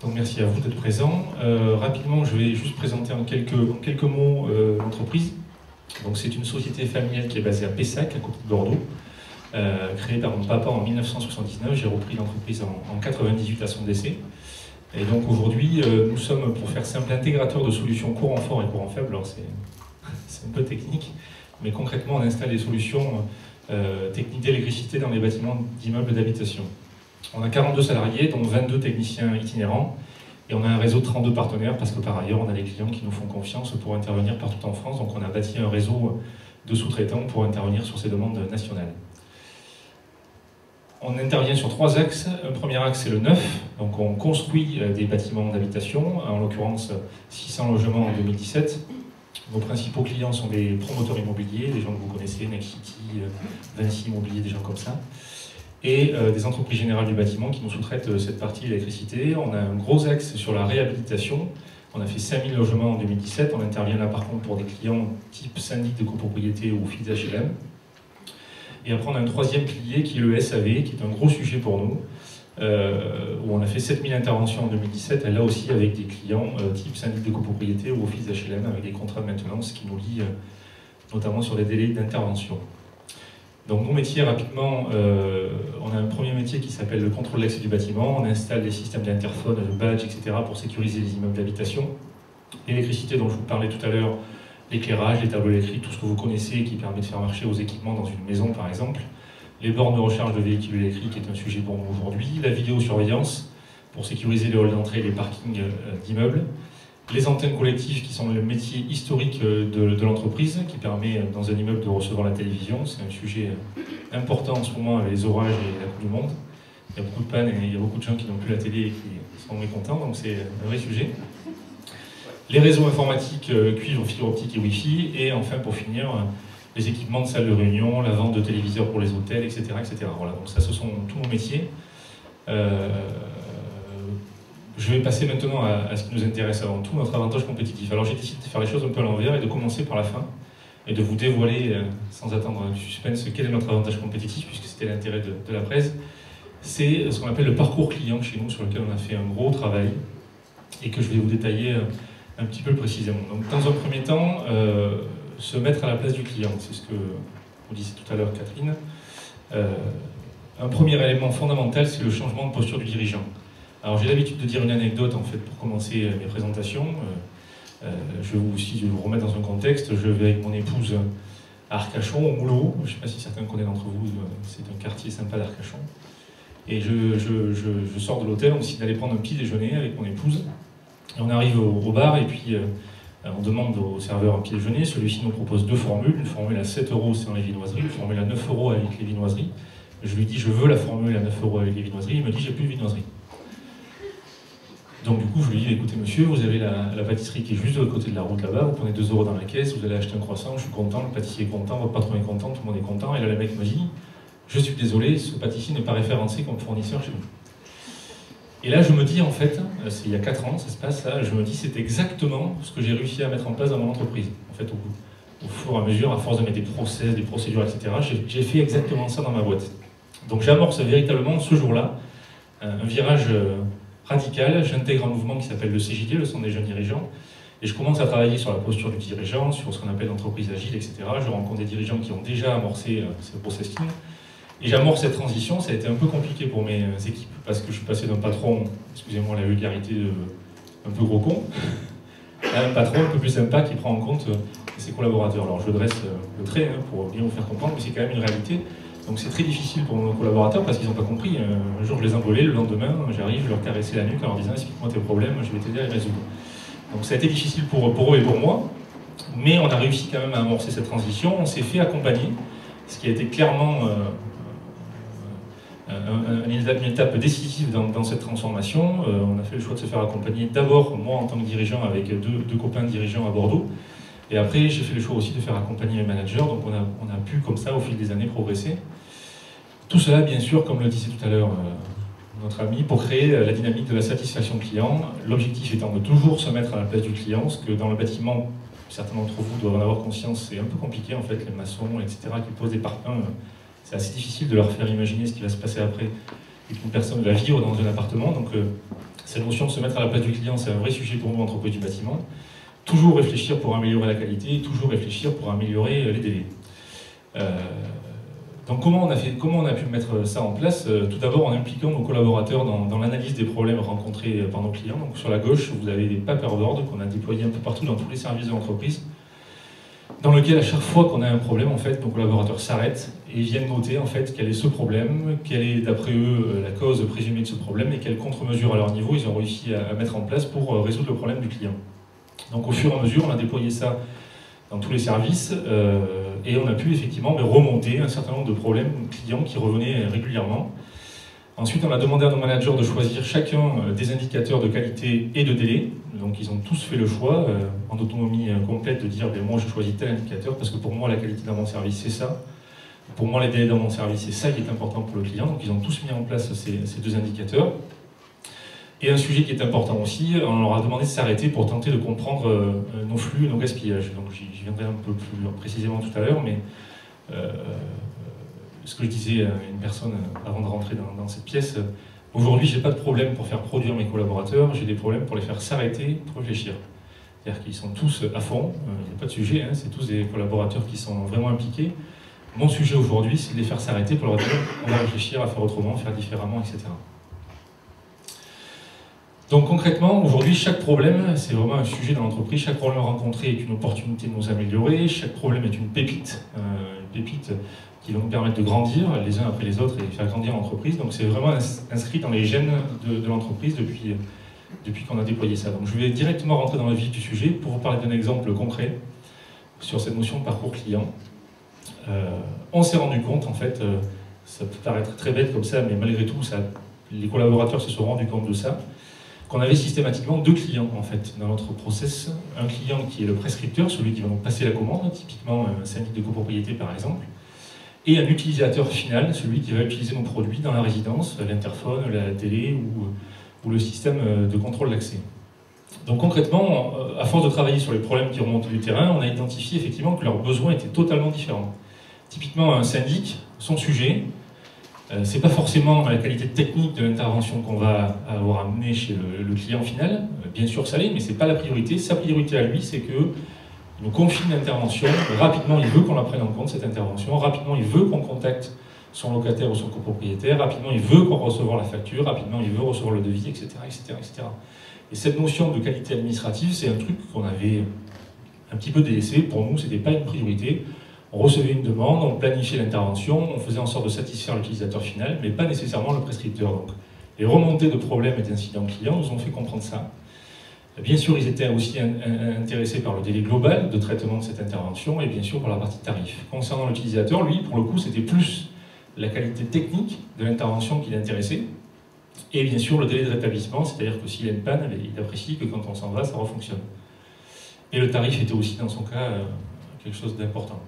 Donc merci à vous d'être présents. Rapidement, je vais juste présenter en quelques mots l'entreprise. Donc c'est une société familiale qui est basée à Pessac, à côté de Bordeaux, créée par mon papa en 1979. J'ai repris l'entreprise en 98 à son décès. Et donc aujourd'hui, nous sommes, pour faire simple, intégrateurs de solutions courant fort et courant faible. Alors c'est un peu technique, mais concrètement, on installe des solutions techniques d'électricité dans les bâtiments d'immeubles d'habitation. On a 42 salariés, dont 22 techniciens itinérants, et on a un réseau de 32 partenaires, parce que par ailleurs, on a des clients qui nous font confiance pour intervenir partout en France. Donc on a bâti un réseau de sous-traitants pour intervenir sur ces demandes nationales. On intervient sur 3 axes. Un premier axe, c'est le neuf. Donc on construit des bâtiments d'habitation, en l'occurrence 600 logements en 2017. Nos principaux clients sont des promoteurs immobiliers, des gens que vous connaissez, Nexity, Vinci Immobilier, des gens comme ça. Et des entreprises générales du bâtiment qui nous sous-traitent cette partie électricité. On a un gros axe sur la réhabilitation. On a fait 5000 logements en 2017. On intervient là par contre pour des clients type syndic de copropriété ou fils HLM. Et après on a un troisième pilier qui est le SAV, qui est un gros sujet pour nous, où on a fait 7000 interventions en 2017, et là aussi avec des clients type syndic de copropriété ou office HLM, avec des contrats de maintenance qui nous lient notamment sur des délais d'intervention. Donc nos métiers, rapidement, on a un premier métier qui s'appelle le contrôle d'accès du bâtiment. On installe des systèmes d'interphone, de badges, etc. pour sécuriser les immeubles d'habitation. L'électricité dont je vous parlais tout à l'heure, l'éclairage, les tableaux électriques, tout ce que vous connaissez qui permet de faire marcher vos équipements dans une maison par exemple. Les bornes de recharge de véhicules électriques est un sujet pour nous aujourd'hui. La vidéosurveillance pour sécuriser les halls d'entrée et les parkings d'immeubles. Les antennes collectives qui sont le métier historique de l'entreprise, qui permet dans un immeuble de recevoir la télévision. C'est un sujet important en ce moment avec les orages et la Coupe du Monde. Il y a beaucoup de pannes et il y a beaucoup de gens qui n'ont plus la télé et qui sont mécontents, donc c'est un vrai sujet. Les réseaux informatiques, cuivre, fibre optique et Wi-Fi. Et enfin, pour finir, les équipements de salle de réunion, la vente de téléviseurs pour les hôtels, etc. etc. Voilà, donc ça, ce sont tous nos métiers. Je vais passer maintenant à ce qui nous intéresse avant tout, notre avantage compétitif. Alors j'ai décidé de faire les choses un peu à l'envers et de commencer par la fin et de vous dévoiler, sans attendre du suspense, quel est notre avantage compétitif, puisque c'était l'intérêt de la presse. C'est ce qu'on appelle le parcours client chez nous, sur lequel on a fait un gros travail et que je vais vous détailler un petit peu précisément. Donc dans un premier temps, se mettre à la place du client, c'est ce que vous disait tout à l'heure Catherine. Un premier élément fondamental, c'est le changement de posture du dirigeant. Alors j'ai l'habitude de dire une anecdote en fait pour commencer mes présentations. Je vais vous remettre dans un contexte. Je vais avec mon épouse à Arcachon, au Moulot. Je ne sais pas si certains connaissent d'entre vous, c'est un quartier sympa d'Arcachon. Et je sors de l'hôtel, on décide d'aller prendre un petit déjeuner avec mon épouse. Et on arrive au bar et puis on demande au serveur un petit déjeuner. Celui-ci nous propose 2 formules. Une formule à 7 € sans les viennoiseries, une formule à 9 € avec les viennoiseries. Je lui dis je veux la formule à 9 € avec les viennoiseries. Il me dit j'ai plus de viennoiseries. Donc du coup, je lui dis, écoutez monsieur, vous avez la pâtisserie qui est juste de l'autre côté de la route là-bas, vous prenez 2 € dans la caisse, vous allez acheter un croissant, je suis content, le pâtissier est content, votre patron est content, tout le monde est content. Et là, le mec me dit, je suis désolé, ce pâtissier n'est pas référencé comme fournisseur chez nous. Et là, je me dis, en fait, c'est il y a 4 ans, ça se passe, là, je me dis, c'est exactement ce que j'ai réussi à mettre en place dans mon entreprise. En fait, au fur et à mesure, à force de mettre des process, des procédures, etc., j'ai fait exactement ça dans ma boîte. Donc j'amorce véritablement, ce jour-là, un virage radical, j'intègre un mouvement qui s'appelle le CJD, le Centre des jeunes dirigeants, et je commence à travailler sur la posture du dirigeant, sur ce qu'on appelle l'entreprise agile, etc. Je rencontre des dirigeants qui ont déjà amorcé ce process-là, et j'amorce cette transition. Ça a été un peu compliqué pour mes équipes, parce que je suis passé d'un patron, excusez-moi la vulgarité, un peu gros con, à un patron un peu plus sympa qui prend en compte ses collaborateurs. Alors je dresse le trait pour bien vous faire comprendre, mais c'est quand même une réalité. Donc c'est très difficile pour nos collaborateurs parce qu'ils n'ont pas compris. Un jour je les envolais, le lendemain j'arrive, je leur caressais la nuque en leur disant explique-moi tes problèmes, je vais t'aider à les résoudre. Donc ça a été difficile pour eux et pour moi, mais on a réussi quand même à amorcer cette transition, on s'est fait accompagner, ce qui a été clairement une étape décisive dans cette transformation. On a fait le choix de se faire accompagner d'abord, moi en tant que dirigeant, avec deux copains dirigeants à Bordeaux. Et après, j'ai fait le choix aussi de faire accompagner les managers, donc on a pu, comme ça, au fil des années, progresser. Tout cela, bien sûr, comme le disait tout à l'heure notre ami, pour créer la dynamique de la satisfaction client, l'objectif étant de toujours se mettre à la place du client, parce que dans le bâtiment, certains d'entre vous doivent en avoir conscience, c'est un peu compliqué, en fait, les maçons, etc., qui posent des parpaings, c'est assez difficile de leur faire imaginer ce qui va se passer après, et qu'une personne va vivre dans un appartement, donc Cette notion de se mettre à la place du client, c'est un vrai sujet pour nous, entreprises du bâtiment. Toujours réfléchir pour améliorer la qualité, toujours réfléchir pour améliorer les délais. Donc comment on a pu mettre ça en place? Tout d'abord en impliquant nos collaborateurs dans l'analyse des problèmes rencontrés par nos clients. Donc sur la gauche, vous avez des paperboards qu'on a déployés un peu partout dans tous les services de l'entreprise, dans lequel à chaque fois qu'on a un problème, en fait, nos collaborateurs s'arrêtent et viennent noter en fait quel est ce problème, quelle est d'après eux la cause présumée de ce problème et quelles contre-mesures à leur niveau ils ont réussi à mettre en place pour résoudre le problème du client. Donc au fur et à mesure, on a déployé ça dans tous les services et on a pu effectivement remonter un certain nombre de problèmes clients qui revenaient régulièrement. Ensuite, on a demandé à nos managers de choisir chacun des indicateurs de qualité et de délai. Donc ils ont tous fait le choix, en autonomie complète, de dire moi je choisis tel indicateur parce que pour moi la qualité dans mon service c'est ça. Pour moi les délais dans mon service c'est ça qui est important pour le client. Donc ils ont tous mis en place ces deux indicateurs. Et un sujet qui est important aussi, on leur a demandé de s'arrêter pour tenter de comprendre nos flux et nos gaspillages. Donc j'y viendrai un peu plus précisément tout à l'heure, mais ce que je disais à une personne avant de rentrer dans cette pièce, aujourd'hui j'ai pas de problème pour faire produire mes collaborateurs, j'ai des problèmes pour les faire s'arrêter, pour réfléchir. C'est-à-dire qu'ils sont tous à fond, il n'y a pas de sujet, hein, c'est tous des collaborateurs qui sont vraiment impliqués. Mon sujet aujourd'hui c'est de les faire s'arrêter pour leur dire on va réfléchir à faire autrement, faire différemment, etc. Donc concrètement, aujourd'hui, chaque problème, c'est vraiment un sujet dans l'entreprise. Chaque problème rencontré est une opportunité de nous améliorer. Chaque problème est une pépite qui va nous permettre de grandir les uns après les autres et de faire grandir l'entreprise. Donc c'est vraiment inscrit dans les gènes de l'entreprise depuis qu'on a déployé ça. Donc je vais directement rentrer dans le vif du sujet pour vous parler d'un exemple concret sur cette notion de parcours client. On s'est rendu compte, en fait, ça peut paraître très bête comme ça, mais malgré tout, les collaborateurs se sont rendus compte de ça, qu'on avait systématiquement deux clients en fait dans notre process. Un client qui est le prescripteur, celui qui va nous passer la commande, typiquement un syndic de copropriété par exemple, et un utilisateur final, celui qui va utiliser nos produits dans la résidence, l'interphone, la télé ou le système de contrôle d'accès. Donc concrètement, à force de travailler sur les problèmes qui remontent du terrain, on a identifié effectivement que leurs besoins étaient totalement différents. Typiquement un syndic, son sujet, c'est pas forcément la qualité technique de l'intervention qu'on va avoir amenée chez le client final, bien sûr ça l'est, mais c'est pas la priorité. Sa priorité à lui, c'est que il nous confie une intervention, rapidement il veut qu'on la prenne en compte cette intervention, rapidement il veut qu'on contacte son locataire ou son copropriétaire, rapidement il veut qu'on recevoir la facture, rapidement il veut recevoir le devis, etc., etc., etc. Et cette notion de qualité administrative, c'est un truc qu'on avait un petit peu délaissé. Pour nous, c'était pas une priorité. On recevait une demande, on planifiait l'intervention, on faisait en sorte de satisfaire l'utilisateur final, mais pas nécessairement le prescripteur. Donc, les remontées de problèmes et d'incidents clients nous ont fait comprendre ça. Bien sûr, ils étaient aussi intéressés par le délai global de traitement de cette intervention et bien sûr par la partie tarif. Concernant l'utilisateur, lui, pour le coup, c'était plus la qualité technique de l'intervention qui l'intéressait et bien sûr le délai de rétablissement, c'est-à-dire que s'il y a une panne, il apprécie que quand on s'en va, ça refonctionne. Et le tarif était aussi, dans son cas, quelque chose d'important.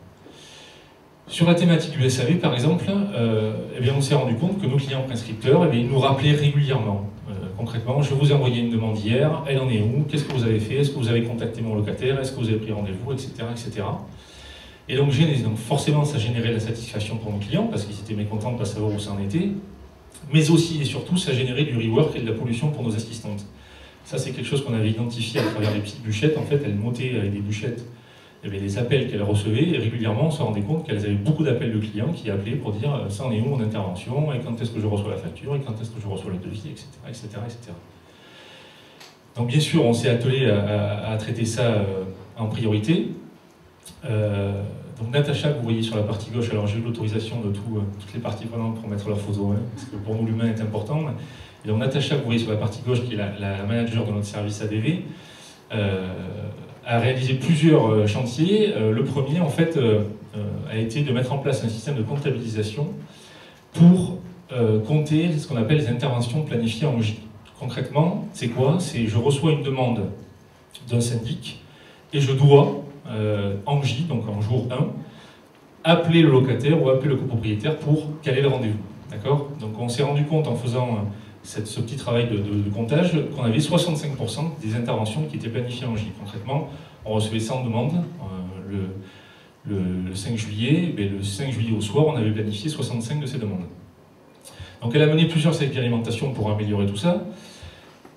Sur la thématique du SAV, par exemple, eh bien, on s'est rendu compte que nos clients prescripteurs, eh bien, ils nous rappelaient régulièrement. Concrètement, je vous ai envoyé une demande hier, elle en est où? Qu'est-ce que vous avez fait? Est-ce que vous avez contacté mon locataire? Est-ce que vous avez pris rendez-vous? Etc., etc. Et donc forcément, ça générait de la satisfaction pour nos clients, parce qu'ils étaient mécontents de ne pas savoir où ça en était, mais aussi et surtout, ça générait du rework et de la pollution pour nos assistantes. Ça, c'est quelque chose qu'on avait identifié à travers les petites bûchettes. En fait, elles notaient avec des bûchettes les appels qu'elles recevaient, et régulièrement on se rendait compte qu'elles avaient beaucoup d'appels de clients qui appelaient pour dire ça en est où mon intervention, et quand est-ce que je reçois la facture, et quand est-ce que je reçois le devis, etc. etc., etc. Donc bien sûr on s'est attelé à traiter ça en priorité. Donc Natacha, que vous voyez sur la partie gauche, alors j'ai eu l'autorisation de toutes les parties prenantes pour mettre leur photo, hein, parce que pour nous l'humain est important. Et donc Natacha, que vous voyez sur la partie gauche, qui est la manager de notre service ADV, a réalisé plusieurs chantiers. Le premier, en fait, a été de mettre en place un système de comptabilisation pour compter ce qu'on appelle les interventions planifiées en J. Concrètement, c'est quoi? C'est je reçois une demande d'un syndic et je dois, en J, donc en jour 1, appeler le locataire ou appeler le copropriétaire pour caler le rendez-vous. D'accord? Donc on s'est rendu compte en faisant ce petit travail de comptage, qu'on avait 65% des interventions qui étaient planifiées en J. Concrètement, on recevait 100 demandes le 5 juillet, mais le 5 juillet au soir, on avait planifié 65 de ces demandes. Donc elle a mené plusieurs expérimentations pour améliorer tout ça.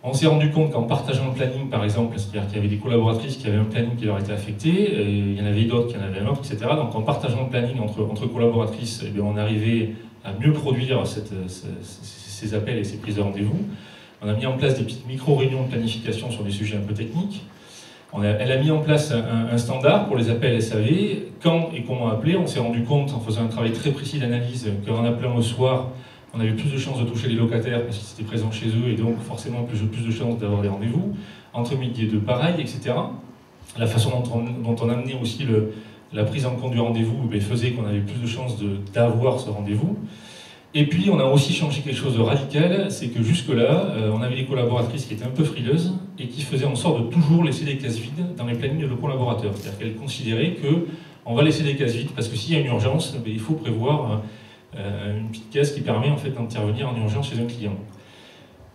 On s'est rendu compte qu'en partageant le planning, par exemple, c'est-à-dire qu'il y avait des collaboratrices qui avaient un planning qui leur était affecté, et il y en avait d'autres qui en avaient un autre, etc. Donc en partageant le planning entre collaboratrices, eh bien, on arrivait à mieux produire ces appels et ces prises de rendez-vous. On a mis en place des petites micro-réunions de planification sur des sujets un peu techniques. Elle a mis en place un standard pour les appels SAV, quand et comment appeler. On s'est rendu compte, en faisant un travail très précis d'analyse, qu'en appelant le soir, on avait plus de chances de toucher les locataires parce qu'ils étaient présents chez eux et donc forcément plus de chances d'avoir des rendez-vous. Entre midi et deux, pareil, etc. La façon dont on amenait aussi la prise en compte du rendez-vous faisait qu'on avait plus de chances d'avoir ce rendez-vous. Et puis on a aussi changé quelque chose de radical, c'est que jusque-là, on avait des collaboratrices qui étaient un peu frileuses et qui faisaient en sorte de toujours laisser des cases vides dans les plannings de nos collaborateurs. C'est-à-dire qu'elles considéraient qu'on va laisser des cases vides parce que s'il y a une urgence, il faut prévoir une petite case qui permet en fait d'intervenir en urgence chez un client.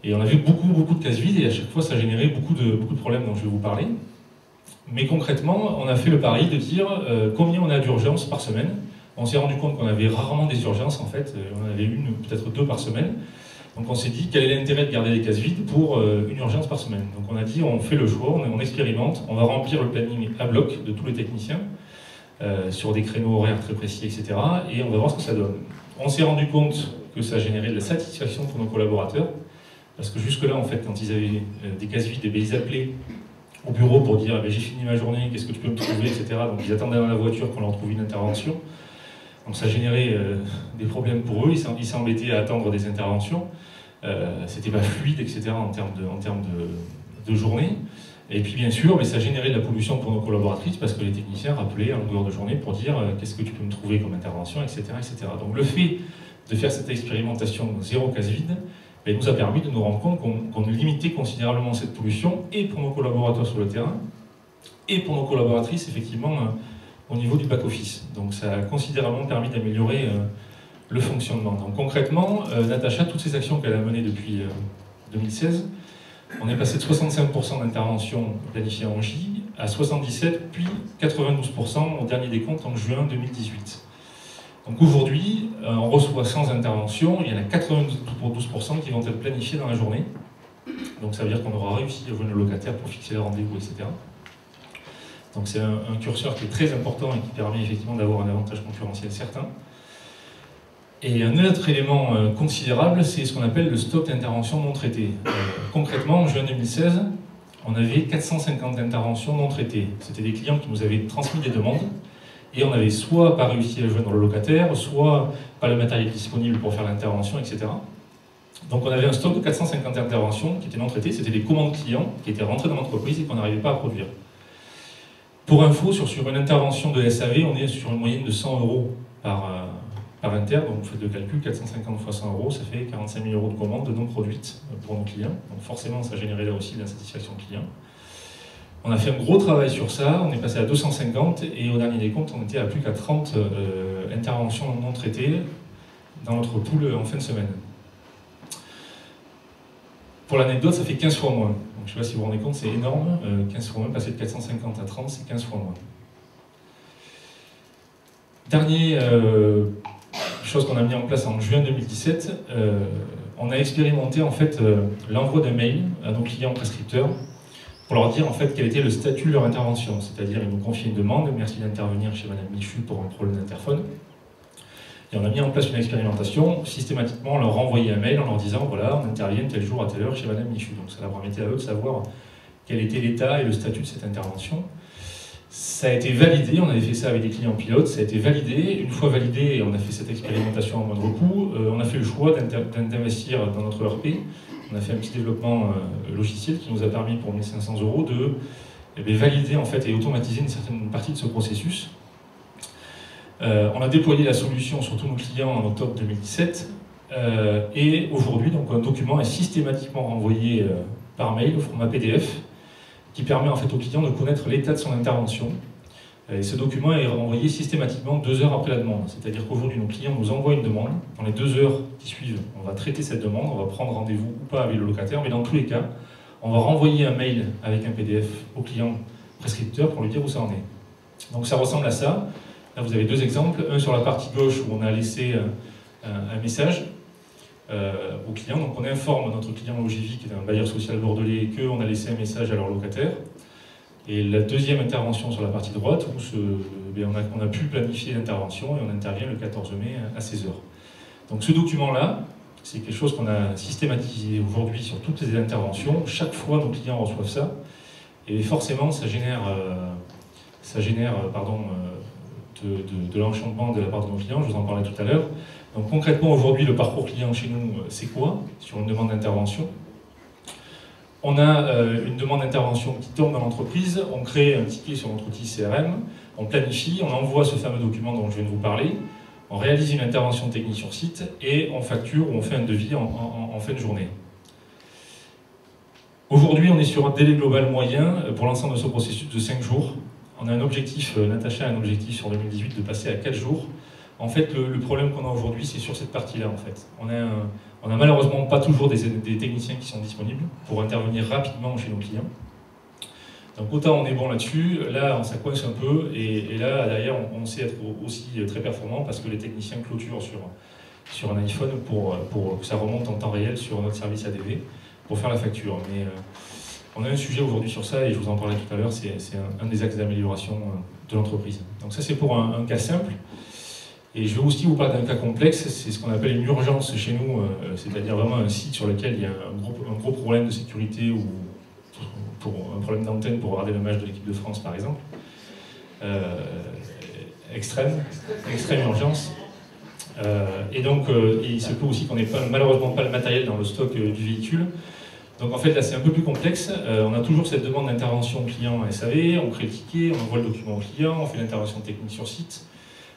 Et on a vu beaucoup de cases vides et à chaque fois ça générait beaucoup de problèmes dont je vais vous parler. Mais concrètement, on a fait le pari de dire combien on a d'urgences par semaine. On s'est rendu compte qu'on avait rarement des urgences en fait, on en avait une, peut-être deux par semaine. Donc on s'est dit quel est l'intérêt de garder des cases vides pour une urgence par semaine. Donc on a dit on fait le choix, on expérimente, on va remplir le planning à bloc de tous les techniciens sur des créneaux horaires très précis, etc. Et on va voir ce que ça donne. On s'est rendu compte que ça générait de la satisfaction pour nos collaborateurs, parce que jusque-là, en fait, quand ils avaient des cases vides, ils appelaient au bureau pour dire j'ai fini ma journée, qu'est-ce que tu peux me trouver, etc. Donc ils attendaient dans la voiture qu'on leur trouve une intervention. Donc ça générait des problèmes pour eux, ils s'embêtaient à attendre des interventions. C'était pas fluide, etc. en termes de journée. Et puis bien sûr, mais ça générait de la pollution pour nos collaboratrices parce que les techniciens rappelaient en longueur de journée pour dire qu'est-ce que tu peux me trouver comme intervention, etc., etc. Donc le fait de faire cette expérimentation zéro case vide nous a permis de nous rendre compte qu'on limitait considérablement cette pollution et pour nos collaborateurs sur le terrain et pour nos collaboratrices effectivement au niveau du back-office. Donc ça a considérablement permis d'améliorer le fonctionnement. Donc concrètement, Natacha, toutes ces actions qu'elle a menées depuis 2016, on est passé de 65% d'interventions planifiées en J à 77%, puis 92% au dernier décompte en juin 2018. Donc aujourd'hui, on reçoit 100 interventions, il y en a 92% qui vont être planifiées dans la journée. Donc ça veut dire qu'on aura réussi à joindre le locataire pour fixer les rendez-vous, etc. Donc c'est un curseur qui est très important et qui permet effectivement d'avoir un avantage concurrentiel certain. Et un autre élément considérable, c'est ce qu'on appelle le stock d'interventions non traitées. Concrètement, en juin 2016, on avait 450 interventions non traitées. C'était des clients qui nous avaient transmis des demandes, et on n'avait soit pas réussi à joindre le locataire, soit pas le matériel disponible pour faire l'intervention, etc. Donc on avait un stock de 450 interventions qui étaient non traitées, c'était des commandes clients qui étaient rentrées dans l'entreprise et qu'on n'arrivait pas à produire. Pour info, sur une intervention de SAV, on est sur une moyenne de 100 € par inter, donc vous faites le calcul, 450 fois 100 €, ça fait 45 000 € de commandes non produites pour nos clients. Donc forcément, ça générait là aussi de l'insatisfaction client. On a fait un gros travail sur ça, on est passé à 250 et au dernier décompte, on était à plus qu'à 30 interventions non traitées dans notre pool en fin de semaine. Pour l'anecdote, ça fait 15 fois moins. Donc, je ne sais pas si vous vous rendez compte, c'est énorme. 15 fois moins, passer de 450 à 30, c'est 15 fois moins. Dernier chose qu'on a mis en place en juin 2017, on a expérimenté en fait l'envoi de mails à nos clients prescripteurs pour leur dire en fait quel était le statut de leur intervention. C'est-à-dire, ils nous confiaient une demande, merci d'intervenir chez Madame Michu pour un problème d'interphone. Et on a mis en place une expérimentation, systématiquement on leur renvoyait un mail en leur disant voilà, on intervient tel jour à telle heure chez Madame Michu. Donc ça leur permettait à eux de savoir quel était l'état et le statut de cette intervention. Ça a été validé, on avait fait ça avec des clients pilotes, ça a été validé. Une fois validé, on a fait cette expérimentation en moindre coût. On a fait le choix d'investir dans notre ERP. On a fait un petit développement logiciel qui nous a permis pour 1 500 € de valider en fait, et automatiser une certaine partie de ce processus. On a déployé la solution sur tous nos clients en octobre 2017 et aujourd'hui, donc, un document est systématiquement renvoyé par mail au format PDF qui permet en fait au client de connaître l'état de son intervention. Et ce document est renvoyé systématiquement 2 heures après la demande. C'est-à-dire qu'aujourd'hui, nos clients nous envoient une demande. Dans les 2 heures qui suivent, on va traiter cette demande, on va prendre rendez-vous ou pas avec le locataire, mais dans tous les cas, on va renvoyer un mail avec un PDF au client prescripteur pour lui dire où ça en est. Donc ça ressemble à ça. Là, vous avez 2 exemples. Un sur la partie gauche où on a laissé un message aux clients. Donc on informe notre client Logivie, qui est un bailleur social bordelais, qu'on a laissé un message à leur locataire. Et la deuxième intervention sur la partie droite, où on a pu planifier l'intervention et on intervient le 14 mai à 16h. Donc ce document-là, c'est quelque chose qu'on a systématisé aujourd'hui sur toutes les interventions. Chaque fois, nos clients reçoivent ça. Et forcément, ça génère de l'enchantement de la part de nos clients, je vous en parlais tout à l'heure. Donc concrètement, aujourd'hui, le parcours client chez nous, c'est quoi sur une demande d'intervention? On a une demande d'intervention qui tombe dans l'entreprise, on crée un ticket sur notre outil CRM, on planifie, on envoie ce fameux document dont je viens de vous parler, on réalise une intervention technique sur site et on facture ou on fait un devis en fin de journée. Aujourd'hui, on est sur un délai global moyen pour l'ensemble de ce processus de 5 jours. On a un objectif, Natacha a un objectif sur 2018 de passer à 4 jours. En fait, le problème qu'on a aujourd'hui, c'est sur cette partie-là. En fait. On a malheureusement pas toujours des techniciens qui sont disponibles pour intervenir rapidement chez nos clients. Donc autant on est bon là-dessus, là ça coince un peu, et là derrière on sait être aussi très performant parce que les techniciens clôturent sur un iPhone pour que ça remonte en temps réel sur notre service ADV pour faire la facture. Mais on a un sujet aujourd'hui sur ça et je vous en parlais tout à l'heure, c'est un des axes d'amélioration de l'entreprise. Donc ça c'est pour un cas simple. Et je vais aussi vous parler d'un cas complexe, c'est ce qu'on appelle une urgence chez nous, c'est-à-dire vraiment un site sur lequel il y a un gros problème de sécurité ou pour un problème d'antenne pour regarder le match de l'équipe de France par exemple. Extrême urgence. Et donc il se peut aussi qu'on n'ait malheureusement pas le matériel dans le stock du véhicule. Donc en fait là c'est un peu plus complexe, on a toujours cette demande d'intervention client SAV, on crée le ticket, on envoie le document au client, on fait l'intervention technique sur site.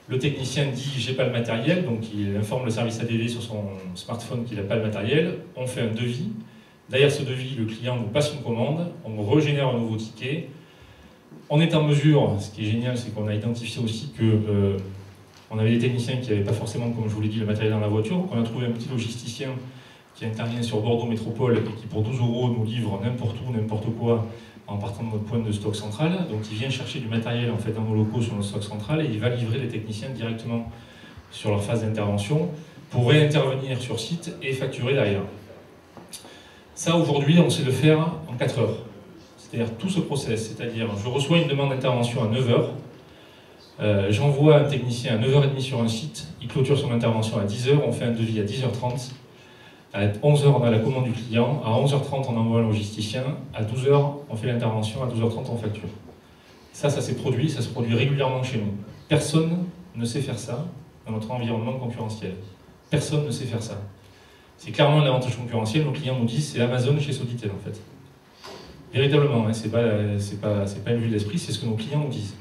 Le technicien dit j'ai pas le matériel, donc il informe le service ADV sur son smartphone qu'il n'a pas le matériel, on fait un devis. Derrière ce devis, le client nous passe une commande, on régénère un nouveau ticket. On est en mesure, ce qui est génial, c'est qu'on a identifié aussi que on avait des techniciens qui n'avaient pas forcément, comme je vous l'ai dit, le matériel dans la voiture. Donc on a trouvé un petit logisticien qui intervient sur Bordeaux Métropole et qui pour 12 € nous livre n'importe où, n'importe quoi, en partant de notre point de stock central. Donc il vient chercher du matériel en fait, dans nos locaux sur notre stock central et il va livrer les techniciens directement sur leur phase d'intervention pour réintervenir sur site et facturer derrière. Ça aujourd'hui on sait le faire en 4 heures. C'est-à-dire tout ce process, c'est-à-dire je reçois une demande d'intervention à 9 h, j'envoie un technicien à 9 h 30 sur un site, il clôture son intervention à 10 h, on fait un devis à 10 h 30. À 11 h, on a la commande du client. À 11 h 30, on envoie un logisticien. À 12 h, on fait l'intervention. À 12 h 30, on facture. Ça s'est produit. Ça se produit régulièrement chez nous. Personne ne sait faire ça dans notre environnement concurrentiel. Personne ne sait faire ça. C'est clairement l'avantage concurrentiel. Nos clients nous disent c'est Amazon chez Soditel, en fait. Véritablement, hein, c'est pas une vue de l'esprit, c'est ce que nos clients nous disent.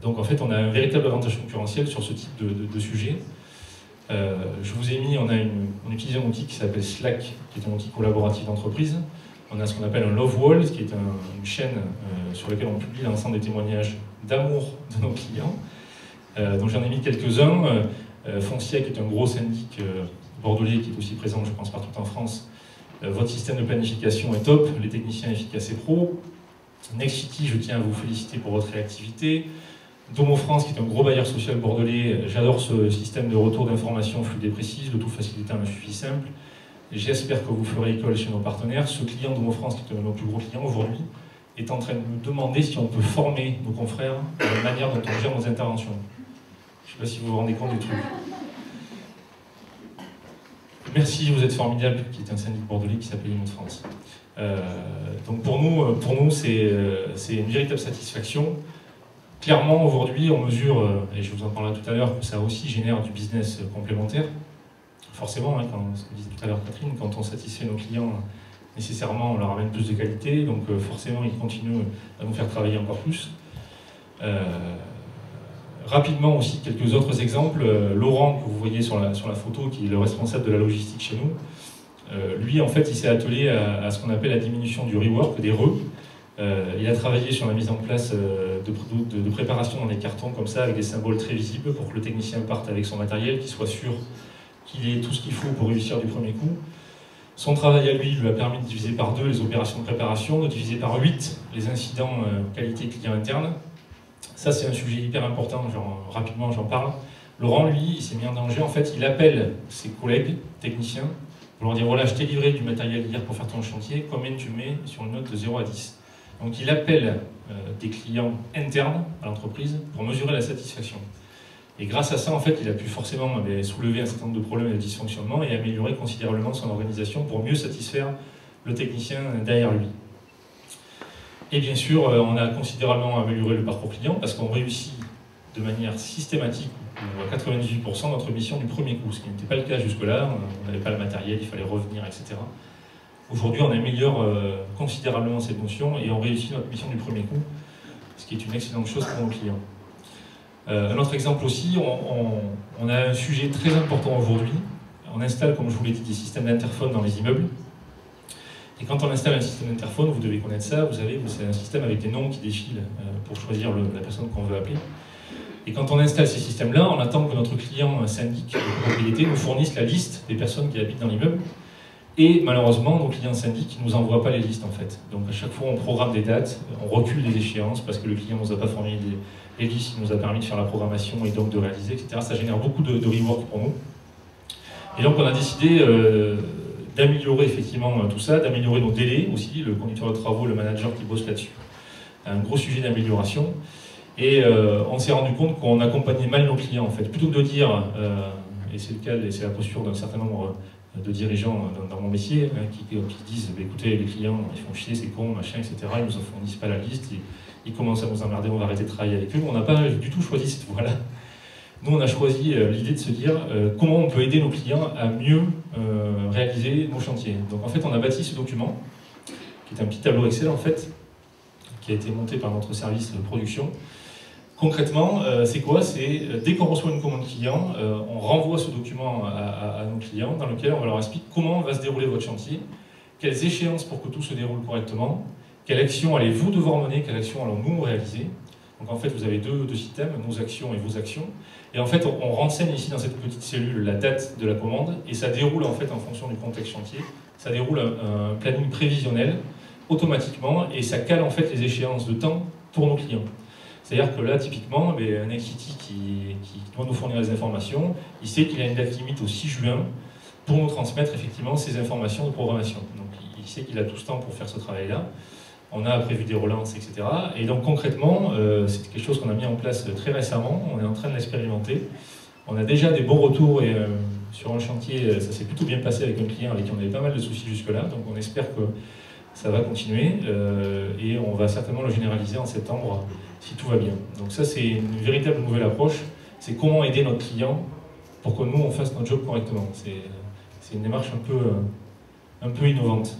Donc, en fait, on a un véritable avantage concurrentiel sur ce type de sujet. Je vous ai mis, on utilise un outil qui s'appelle Slack, qui est un outil collaboratif d'entreprise. On a ce qu'on appelle un Love Wall, qui est une chaîne sur laquelle on publie l'ensemble des témoignages d'amour de nos clients. Donc j'en ai mis quelques-uns. Foncia, qui est un gros syndic bordelais, qui est aussi présent, je pense, partout en France. Votre système de planification est top, les techniciens efficaces et pros. Nexity, je tiens à vous féliciter pour votre réactivité. Domo France, qui est un gros bailleur social bordelais, j'adore ce système de retour d'informations fluide et précise, le tout facilitant un suivi simple. J'espère que vous ferez école chez nos partenaires. Ce client Domo France, qui est un de nos plus gros clients aujourd'hui, est en train de nous demander si on peut former nos confrères de la manière dont on gère nos interventions. Je ne sais pas si vous vous rendez compte du truc. Merci, vous êtes formidable, qui est un syndic bordelais qui s'appelle Domo France. Donc pour nous c'est une véritable satisfaction. Clairement, aujourd'hui, on mesure, et je vous en parlerai tout à l'heure, que ça aussi génère du business complémentaire. Forcément, hein, ce que disait tout à l'heure Catherine, quand on satisfait nos clients, nécessairement, on leur amène plus de qualité, donc forcément, ils continuent à nous faire travailler encore plus. Rapidement aussi, quelques autres exemples. Laurent, que vous voyez sur la photo, qui est le responsable de la logistique chez nous, lui, en fait, il s'est attelé à ce qu'on appelle la diminution du rework, des RE. Il a travaillé sur la mise en place de préparation dans des cartons comme ça, avec des symboles très visibles pour que le technicien parte avec son matériel, qu'il soit sûr qu'il ait tout ce qu'il faut pour réussir du premier coup. Son travail à lui a permis de diviser par 2 les opérations de préparation, de diviser par 8 les incidents qualité client interne. Ça, c'est un sujet hyper important, rapidement j'en parle. Laurent, lui, il s'est mis en danger. En fait, il appelle ses collègues techniciens pour leur dire, voilà, je t'ai livré du matériel hier pour faire ton chantier, combien tu mets sur une note de 0 à 10? Donc il appelle des clients internes à l'entreprise pour mesurer la satisfaction. Et grâce à ça, en fait, il a pu forcément soulever un certain nombre de problèmes et de dysfonctionnements et améliorer considérablement son organisation pour mieux satisfaire le technicien derrière lui. Et bien sûr, on a considérablement amélioré le parcours client parce qu'on réussit de manière systématique, ou à 98%, notre mission du premier coup, ce qui n'était pas le cas jusque-là, on n'avait pas le matériel, il fallait revenir, etc. Aujourd'hui, on améliore considérablement cette notion et on réussit notre mission du premier coup, ce qui est une excellente chose pour nos clients. Un autre exemple aussi, on a un sujet très important aujourd'hui. On installe, comme je vous l'ai dit, des systèmes d'interphone dans les immeubles. Et quand on installe un système d'interphone, vous devez connaître ça, vous savez, c'est un système avec des noms qui défilent pour choisir la personne qu'on veut appeler. Et quand on installe ces systèmes-là, on attend que notre client syndic de propriété nous fournisse la liste des personnes qui habitent dans l'immeuble. Et malheureusement, nos clients syndics ne nous envoient pas les listes en fait. Donc à chaque fois, on programme des dates, on recule les échéances parce que le client ne nous a pas fourni les listes qui nous a permis de faire la programmation et donc de réaliser, etc. Ça génère beaucoup de rework pour nous. Et donc on a décidé d'améliorer effectivement tout ça, d'améliorer nos délais aussi, le conducteur de travaux, le manager qui bosse là-dessus. Un gros sujet d'amélioration. Et on s'est rendu compte qu'on accompagnait mal nos clients en fait. Plutôt que de dire, et c'est le cas, et c'est la posture d'un certain nombre de dirigeants dans mon métier qui disent écoutez, les clients ils font chier, c'est con, machin, etc. Ils ne nous fournissent pas la liste, ils commencent à nous emmerder, on va arrter de travailler avec eux. On n'a pas du tout choisi cette voie-là. Nous, on a choisi l'idée de se dire comment on peut aider nos clients à mieux réaliser nos chantiers. Donc en fait, on a bâti ce document, qui est un petit tableau Excel en fait, qui a été monté par notre service de production. Concrètement, c'est quoi? C'est dès qu'on reçoit une commande client, on renvoie ce document à nos clients dans lequel on va leur expliquer comment va se dérouler votre chantier, quelles échéances pour que tout se déroule correctement, quelle action allez-vous devoir mener, quelle action allons-nous réaliser. Donc en fait, vous avez deux systèmes, nos actions et vos actions. Et en fait, on renseigne ici dans cette petite cellule la date de la commande et ça déroule en fait en fonction du contexte chantier. Ça déroule un planning prévisionnel automatiquement et ça cale en fait les échéances de temps pour nos clients. C'est-à-dire que là, typiquement, un Nexity qui doit nous fournir les informations, il sait qu'il a une date limite au 6 juin pour nous transmettre effectivement ces informations de programmation. Donc il sait qu'il a tout ce temps pour faire ce travail-là. On a prévu des relances, etc. Et donc concrètement, c'est quelque chose qu'on a mis en place très récemment, on est en train de l'expérimenter. On a déjà des bons retours et sur un chantier, ça s'est plutôt bien passé avec un client avec qui on avait pas mal de soucis jusque-là, donc on espère que ça va continuer et on va certainement le généraliser en septembre si tout va bien. Donc ça c'est une véritable nouvelle approche, c'est comment aider notre client pour que nous on fasse notre job correctement. C'est une démarche un peu innovante.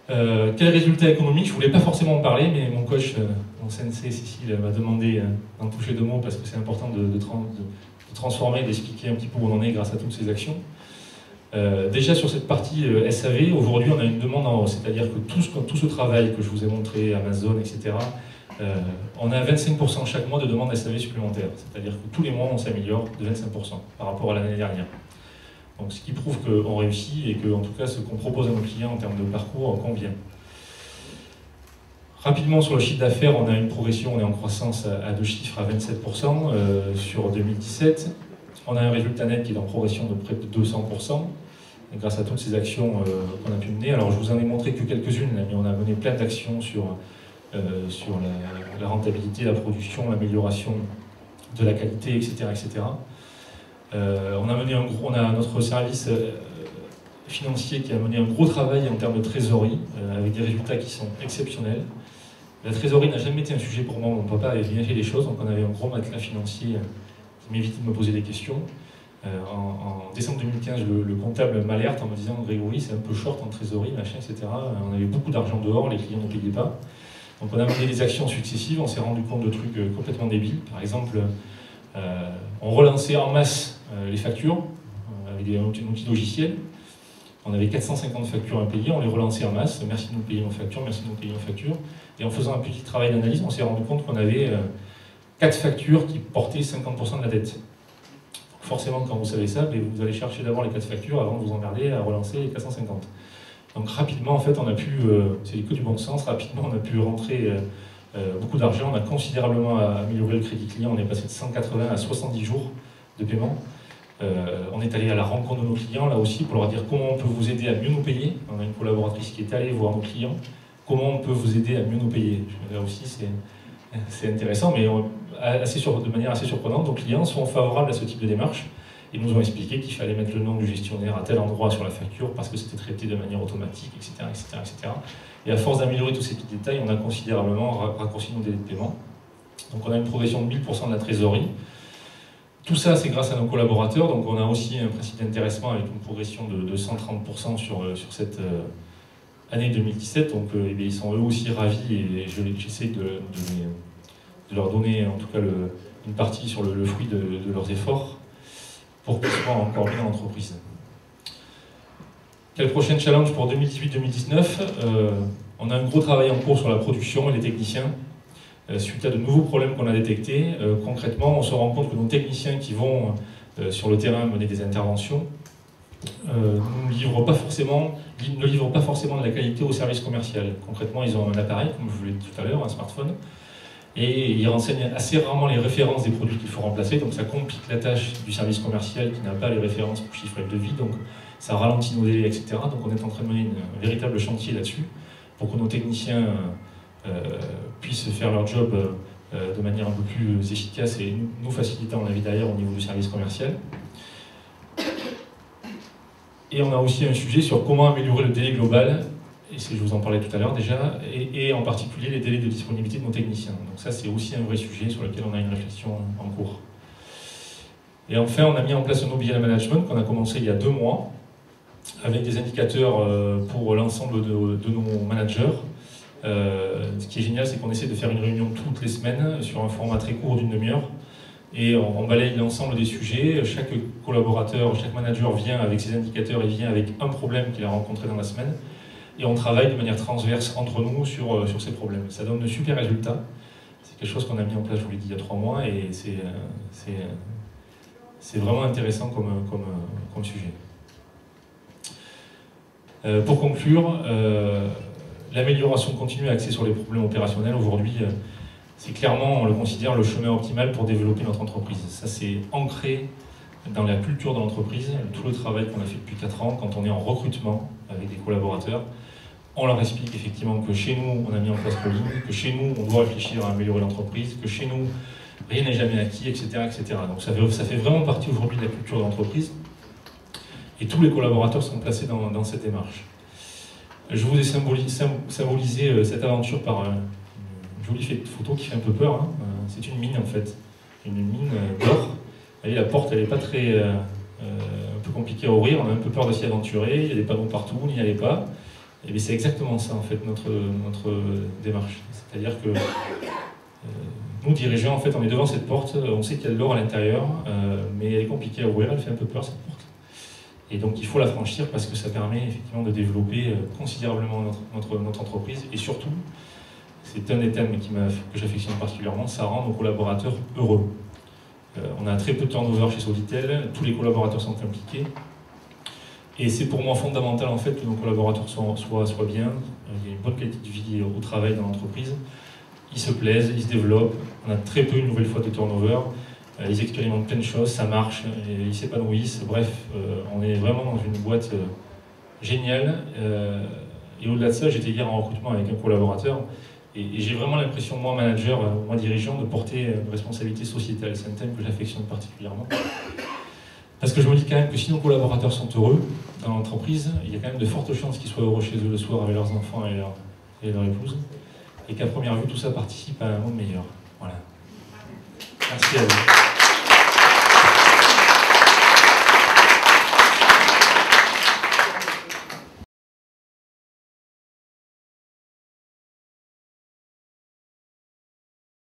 Quel résultat économique? Je ne voulais pas forcément en parler, mais mon coach, mon sensei Cécile, m'a demandé d'en toucher deux mots parce que c'est important de transformer, d'expliquer un petit peu où on en est grâce à toutes ces actions. Déjà sur cette partie SAV, aujourd'hui on a une demande en hausse, c'est-à-dire que tout ce travail que je vous ai montré, Amazon, etc., on a 25% chaque mois de demandes SAV supplémentaires, c'est-à-dire que tous les mois on s'améliore de 25% par rapport à l'année dernière. Donc ce qui prouve qu'on réussit et que en tout cas ce qu'on propose à nos clients en termes de parcours convient. Rapidement sur le chiffre d'affaires, on a une progression, on est en croissance à deux chiffres à 27% sur 2017. On a un résultat net qui est en progression de près de 200%, grâce à toutes ces actions qu'on a pu mener. Alors je vous en ai montré que quelques-unes, mais on a mené plein d'actions sur la rentabilité, la production, l'amélioration de la qualité, etc. etc. On a notre service financier qui a mené un gros travail en termes de trésorerie, avec des résultats qui sont exceptionnels. La trésorerie n'a jamais été un sujet pour moi, mon papa avait bien fait les choses, donc on avait un gros matelas financier qui m'évitait de me poser des questions. En décembre 2015, le comptable m'alerte en me disant « Grégory, c'est un peu short en trésorerie, machin, etc. » On avait beaucoup d'argent dehors, les clients ne payaient pas. Donc on a mené des actions successives, on s'est rendu compte de trucs complètement débiles. Par exemple, on relançait en masse les factures avec un outil logiciel. On avait 450 factures à payer, on les relançait en masse. Merci de nous payer nos factures, merci de nous payer nos factures. Et en faisant un petit travail d'analyse, on s'est rendu compte qu'on avait 4 factures qui portaient 50% de la dette. Forcément, quand vous savez ça, vous allez chercher d'abord les 4 factures avant de vous emmerder à relancer les 450. Donc rapidement, en fait, on a pu, c'est que du bon sens, rapidement on a pu rentrer beaucoup d'argent. On a considérablement amélioré le crédit client, on est passé de 180 à 70 jours de paiement. On est allé à la rencontre de nos clients, là aussi, pour leur dire comment on peut vous aider à mieux nous payer. On a une collaboratrice qui est allée voir nos clients. Comment on peut vous aider à mieux nous payer. Là aussi, c'est intéressant, mais de manière assez surprenante, nos clients sont favorables à ce type de démarche. Ils nous ont expliqué qu'il fallait mettre le nom du gestionnaire à tel endroit sur la facture parce que c'était traité de manière automatique, etc., etc., etc. Et à force d'améliorer tous ces petits détails, on a considérablement raccourci nos délais de paiement. Donc on a une progression de 1000% de la trésorerie. Tout ça, c'est grâce à nos collaborateurs. Donc on a aussi un principe d'intéressement avec une progression de 130% sur cette année 2017. Donc eh bien, ils sont eux aussi ravis et j'essaie de leur donner en tout cas une partie sur le fruit de leurs efforts pour qu'ils soient encore bien dans l'entreprise. Quel prochain challenge pour 2018-2019 On a un gros travail en cours sur la production et les techniciens. Suite à de nouveaux problèmes qu'on a détectés, concrètement, on se rend compte que nos techniciens qui vont sur le terrain mener des interventions ne livrent pas forcément de la qualité au service commercial. Concrètement, ils ont un appareil, comme je vous l'ai dit tout à l'heure, un smartphone, et ils renseignent assez rarement les références des produits qu'il faut remplacer, donc ça complique la tâche du service commercial qui n'a pas les références pour chiffrer de vie, donc ça ralentit nos délais, etc. Donc on est en train de mener un véritable chantier là-dessus, pour que nos techniciens puissent faire leur job de manière un peu plus efficace et nous facilitant la vie derrière au niveau du service commercial. Et on a aussi un sujet sur comment améliorer le délai global, et je vous en parlais tout à l'heure déjà, et en particulier les délais de disponibilité de nos techniciens. Donc ça c'est aussi un vrai sujet sur lequel on a une réflexion en cours. Et enfin on a mis en place un OBL management qu'on a commencé il y a 2 mois, avec des indicateurs pour l'ensemble de nos managers. Ce qui est génial, c'est qu'on essaie de faire une réunion toutes les semaines sur un format très court d'une demi-heure et on balaye l'ensemble des sujets. Chaque collaborateur, chaque manager vient avec ses indicateurs et vient avec un problème qu'il a rencontré dans la semaine et on travaille de manière transverse entre nous sur ces problèmes. Ça donne de super résultats. C'est quelque chose qu'on a mis en place, je vous l'ai dit, il y a 3 mois et c'est vraiment intéressant comme sujet. Pour conclure, l'amélioration continue axée sur les problèmes opérationnels, aujourd'hui, c'est clairement, on le considère, le chemin optimal pour développer notre entreprise. Ça, c'est ancré dans la culture de l'entreprise, tout le travail qu'on a fait depuis 4 ans, quand on est en recrutement avec des collaborateurs, on leur explique effectivement que chez nous, on a mis en place le Lean, que chez nous, on doit réfléchir à améliorer l'entreprise, que chez nous, rien n'est jamais acquis, etc., etc. Donc ça fait vraiment partie aujourd'hui de la culture de l'entreprise. Et tous les collaborateurs sont placés dans cette démarche. Je vous ai symbolisé cette aventure par une jolie photo qui fait un peu peur. Hein. C'est une mine en fait, une mine d'or. La porte, elle n'est pas très... un peu compliquée à ouvrir, on a un peu peur de s'y aventurer, il y a des panneaux partout, on n'y allait pas. Et c'est exactement ça en fait notre démarche. C'est-à-dire que nous dirigeants, en fait, on est devant cette porte, on sait qu'il y a de l'or à l'intérieur, mais elle est compliquée à ouvrir, elle fait un peu peur cette porte. Et donc il faut la franchir parce que ça permet effectivement de développer considérablement notre entreprise et surtout, c'est un des thèmes que j'affectionne particulièrement, ça rend nos collaborateurs heureux. On a très peu de turnover chez Soditel, tous les collaborateurs sont impliqués et c'est pour moi fondamental en fait que nos collaborateurs soient bien, il y a une bonne qualité de vie au travail dans l'entreprise, ils se plaisent, ils se développent, on a très peu une nouvelle fois de turnover. Ils expérimentent plein de choses, ça marche, et ils s'épanouissent. Bref, on est vraiment dans une boîte géniale. Et au-delà de ça, j'étais hier en recrutement avec un collaborateur, et j'ai vraiment l'impression, moi manager, moi dirigeant, de porter une responsabilité sociétale. C'est un thème que j'affectionne particulièrement. Parce que je me dis quand même que si nos collaborateurs sont heureux dans l'entreprise, il y a quand même de fortes chances qu'ils soient heureux chez eux le soir avec leurs enfants et leur épouse. Et qu'à première vue, tout ça participe à un monde meilleur. Voilà. Merci à vous.